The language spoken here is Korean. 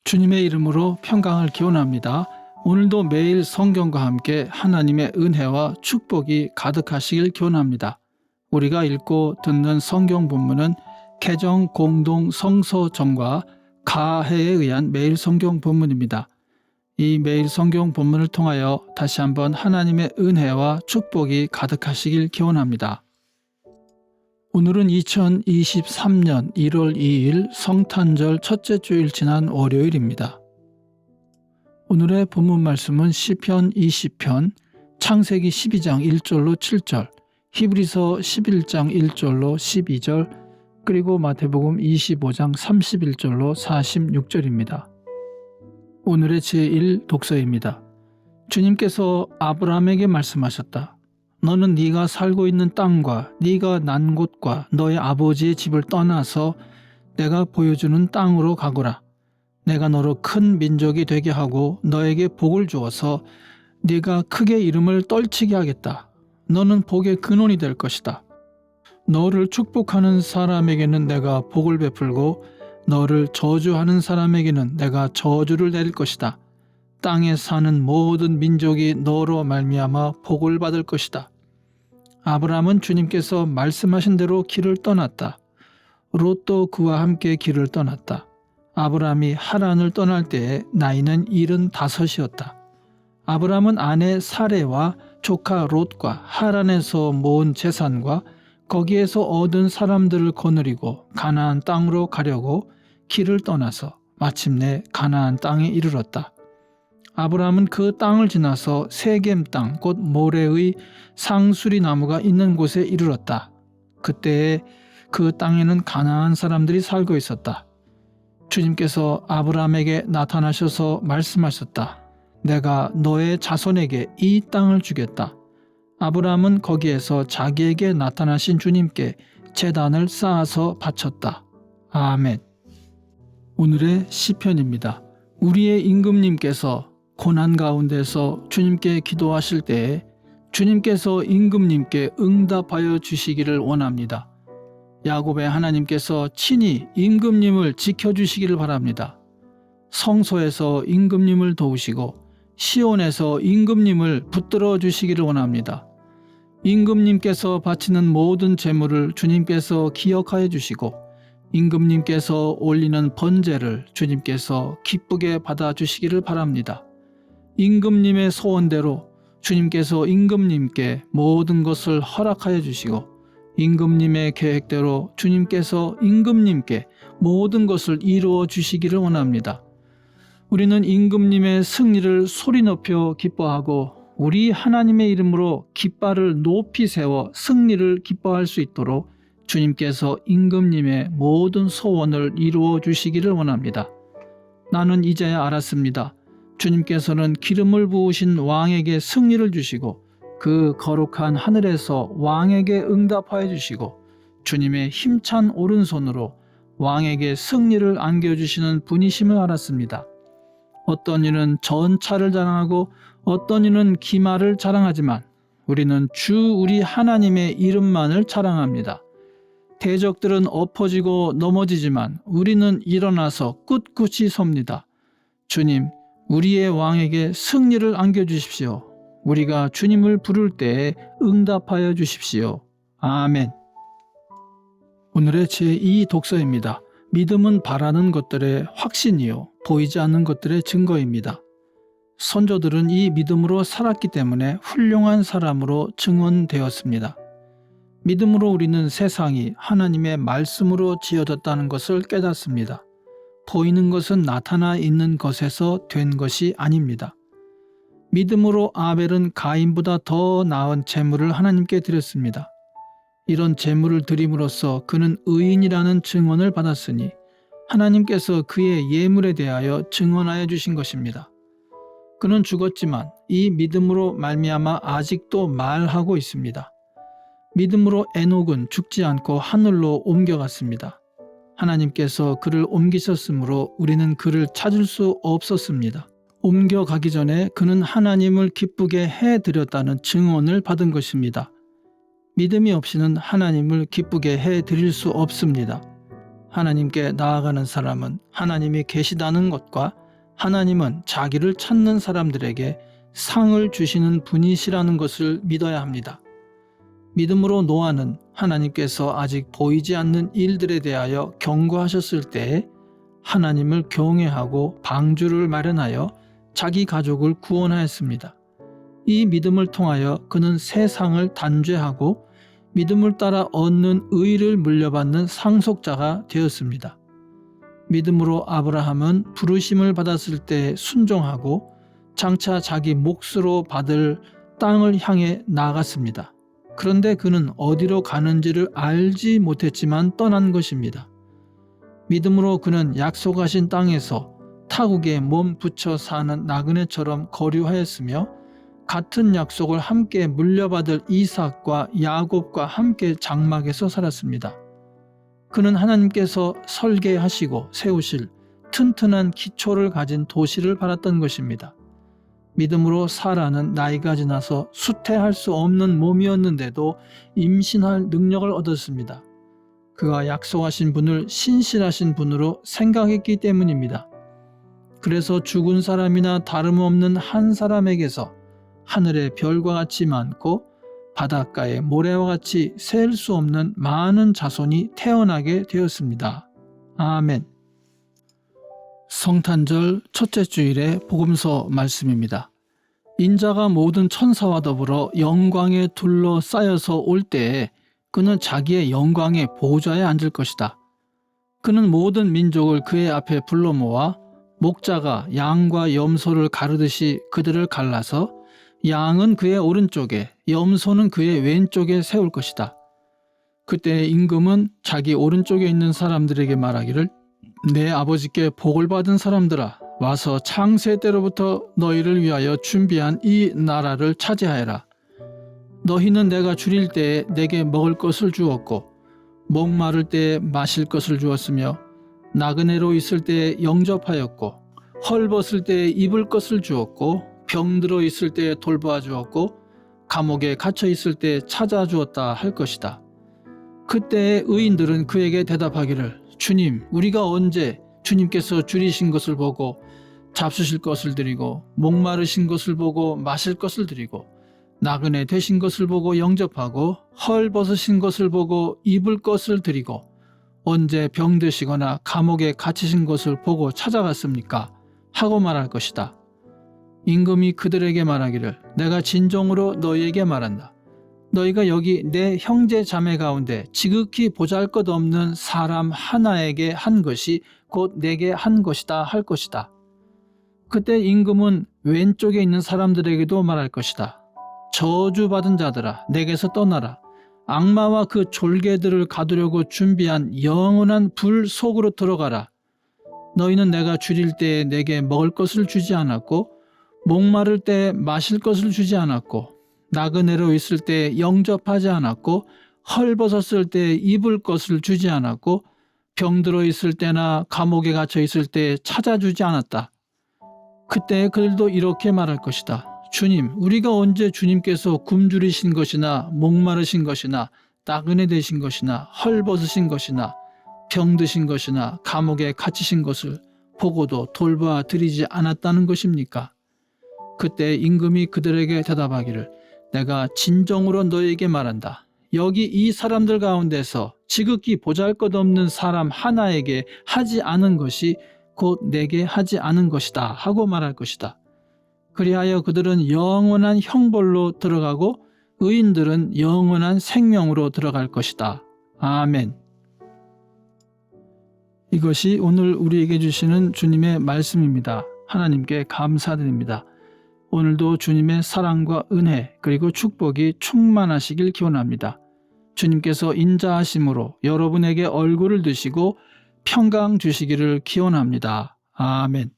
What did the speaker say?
주님의 이름으로 평강을 기원합니다. 오늘도 매일 성경과 함께 하나님의 은혜와 축복이 가득하시길 기원합니다. 우리가 읽고 듣는 성경 본문은 개정 공동 성서정과 가해에 의한 매일 성경 본문입니다. 이 매일 성경 본문을 통하여 다시 한번 하나님의 은혜와 축복이 가득하시길 기원합니다. 오늘은 2023년 1월 2일 성탄절 첫째 주일 지난 월요일입니다. 오늘의 본문 말씀은 시편 20편, 창세기 12장 1절로 7절, 히브리서 11장 1절로 12절, 그리고 마태복음 25장 31절로 46절입니다. 오늘의 제1 독서입니다. 주님께서 아브라함에게 말씀하셨다. 너는 네가 살고 있는 땅과 네가 난 곳과 너의 아버지의 집을 떠나서 내가 보여주는 땅으로 가거라. 내가 너로 큰 민족이 되게 하고 너에게 복을 주어서 네가 크게 이름을 떨치게 하겠다. 너는 복의 근원이 될 것이다. 너를 축복하는 사람에게는 내가 복을 베풀고 너를 저주하는 사람에게는 내가 저주를 내릴 것이다. 땅에 사는 모든 민족이 너로 말미암아 복을 받을 것이다. 아브라함은 주님께서 말씀하신 대로 길을 떠났다. 롯도 그와 함께 길을 떠났다. 아브라함이 하란을 떠날 때에 나이는 75이었다. 아브라함은 아내 사레와 조카 롯과 하란에서 모은 재산과 거기에서 얻은 사람들을 거느리고 가나안 땅으로 가려고 길을 떠나서 마침내 가나안 땅에 이르렀다. 아브라함은 그 땅을 지나서 세겜 땅 곧 모레의 상수리 나무가 있는 곳에 이르렀다. 그때에 그 땅에는 가나안 사람들이 살고 있었다. 주님께서 아브라함에게 나타나셔서 말씀하셨다. 내가 너의 자손에게 이 땅을 주겠다. 아브라함은 거기에서 자기에게 나타나신 주님께 제단을 쌓아서 바쳤다. 아멘. 오늘의 시편입니다. 우리의 임금님께서 고난 가운데서 주님께 기도하실 때에 주님께서 임금님께 응답하여 주시기를 원합니다. 야곱의 하나님께서 친히 임금님을 지켜주시기를 바랍니다. 성소에서 임금님을 도우시고 시온에서 임금님을 붙들어 주시기를 원합니다. 임금님께서 바치는 모든 제물을 주님께서 기억하여 주시고 임금님께서 올리는 번제를 주님께서 기쁘게 받아주시기를 바랍니다. 임금님의 소원대로 주님께서 임금님께 모든 것을 허락하여 주시고 임금님의 계획대로 주님께서 임금님께 모든 것을 이루어 주시기를 원합니다. 우리는 임금님의 승리를 소리 높여 기뻐하고 우리 하나님의 이름으로 깃발을 높이 세워 승리를 기뻐할 수 있도록 주님께서 임금님의 모든 소원을 이루어 주시기를 원합니다. 나는 이제야 알았습니다. 주님께서는 기름을 부으신 왕에게 승리를 주시고 그 거룩한 하늘에서 왕에게 응답하여 주시고 주님의 힘찬 오른손으로 왕에게 승리를 안겨주시는 분이심을 알았습니다. 어떤 이는 전차를 자랑하고 어떤 이는 기마를 자랑하지만 우리는 주 우리 하나님의 이름만을 자랑합니다. 대적들은 엎어지고 넘어지지만 우리는 일어나서 꿋꿋이 섭니다. 주님, 우리의 왕에게 승리를 안겨주십시오. 우리가 주님을 부를 때에 응답하여 주십시오. 아멘. 오늘의 제2 독서입니다. 믿음은 바라는 것들의 확신이요 보이지 않는 것들의 증거입니다. 선조들은 이 믿음으로 살았기 때문에 훌륭한 사람으로 증언되었습니다. 믿음으로 우리는 세상이 하나님의 말씀으로 지어졌다는 것을 깨닫습니다. 보이는 것은 나타나 있는 것에서 된 것이 아닙니다. 믿음으로 아벨은 가인보다 더 나은 제물을 하나님께 드렸습니다. 이런 제물을 드림으로써 그는 의인이라는 증언을 받았으니 하나님께서 그의 예물에 대하여 증언하여 주신 것입니다. 그는 죽었지만 이 믿음으로 말미암아 아직도 말하고 있습니다. 믿음으로 에녹은 죽지 않고 하늘로 옮겨갔습니다. 하나님께서 그를 옮기셨으므로 우리는 그를 찾을 수 없었습니다. 옮겨가기 전에 그는 하나님을 기쁘게 해드렸다는 증언을 받은 것입니다. 믿음이 없이는 하나님을 기쁘게 해드릴 수 없습니다. 하나님께 나아가는 사람은 하나님이 계시다는 것과 하나님은 자기를 찾는 사람들에게 상을 주시는 분이시라는 것을 믿어야 합니다. 믿음으로 노아는 하나님께서 아직 보이지 않는 일들에 대하여 경고하셨을 때에 하나님을 경외하고 방주를 마련하여 자기 가족을 구원하였습니다. 이 믿음을 통하여 그는 세상을 단죄하고 믿음을 따라 얻는 의를 물려받는 상속자가 되었습니다. 믿음으로 아브라함은 부르심을 받았을 때 순종하고 장차 자기 몫으로 받을 땅을 향해 나아갔습니다. 그런데 그는 어디로 가는지를 알지 못했지만 떠난 것입니다. 믿음으로 그는 약속하신 땅에서 타국에 몸 붙여 사는 나그네처럼 거류하였으며 같은 약속을 함께 물려받을 이삭과 야곱과 함께 장막에서 살았습니다. 그는 하나님께서 설계하시고 세우실 튼튼한 기초를 가진 도시를 바랐던 것입니다. 믿음으로 사라는 나이가 지나서 수태할 수 없는 몸이었는데도 임신할 능력을 얻었습니다. 그가 약속하신 분을 신실하신 분으로 생각했기 때문입니다. 그래서 죽은 사람이나 다름없는 한 사람에게서 하늘의 별과 같이 많고 바닷가의 모래와 같이 셀 수 없는 많은 자손이 태어나게 되었습니다. 아멘. 성탄절 첫째 주일의 복음서 말씀입니다. 인자가 모든 천사와 더불어 영광에 둘러싸여서 올 때에 그는 자기의 영광의 보좌에 앉을 것이다. 그는 모든 민족을 그의 앞에 불러 모아 목자가 양과 염소를 가르듯이 그들을 갈라서 양은 그의 오른쪽에 염소는 그의 왼쪽에 세울 것이다. 그때 임금은 자기 오른쪽에 있는 사람들에게 말하기를 내 아버지께 복을 받은 사람들아 와서 창세 때로부터 너희를 위하여 준비한 이 나라를 차지하여라. 너희는 내가 줄일 때에 내게 먹을 것을 주었고 목마를 때에 마실 것을 주었으며 나그네로 있을 때에 영접하였고 헐벗을 때에 입을 것을 주었고 병들어 있을 때에 돌보아 주었고 감옥에 갇혀 있을 때에 찾아주었다 할 것이다. 그때의 의인들은 그에게 대답하기를 주님 우리가 언제 주님께서 줄이신 것을 보고 잡수실 것을 드리고 목마르신 것을 보고 마실 것을 드리고 나그네 되신 것을 보고 영접하고 헐벗으신 것을 보고 입을 것을 드리고 언제 병드시거나 감옥에 갇히신 것을 보고 찾아갔습니까? 하고 말할 것이다. 임금이 그들에게 말하기를 내가 진정으로 너희에게 말한다. 너희가 여기 내 형제 자매 가운데 지극히 보잘것없는 사람 하나에게 한 것이 곧 내게 한 것이다 할 것이다. 그때 임금은 왼쪽에 있는 사람들에게도 말할 것이다. 저주받은 자들아 내게서 떠나라. 악마와 그 졸개들을 가두려고 준비한 영원한 불 속으로 들어가라. 너희는 내가 줄일 때에 내게 먹을 것을 주지 않았고 목마를 때에 마실 것을 주지 않았고 나그네로 있을 때에 영접하지 않았고 헐벗었을 때에 입을 것을 주지 않았고 병들어 있을 때나 감옥에 갇혀 있을 때에 찾아주지 않았다. 그때 그들도 이렇게 말할 것이다. 주님, 우리가 언제 주님께서 굶주리신 것이나 목마르신 것이나 나그네 되신 것이나 헐벗으신 것이나 병드신 것이나 감옥에 갇히신 것을 보고도 돌보아 드리지 않았다는 것입니까? 그때 임금이 그들에게 대답하기를 내가 진정으로 너희에게 말한다. 여기 이 사람들 가운데서 지극히 보잘것없는 사람 하나에게 하지 않은 것이 곧 내게 하지 않은 것이다 하고 말할 것이다. 그리하여 그들은 영원한 형벌로 들어가고 의인들은 영원한 생명으로 들어갈 것이다. 아멘. 이것이 오늘 우리에게 주시는 주님의 말씀입니다. 하나님께 감사드립니다. 오늘도 주님의 사랑과 은혜 그리고 축복이 충만하시길 기원합니다. 주님께서 인자하심으로 여러분에게 얼굴을 드시고 평강 주시기를 기원합니다. 아멘.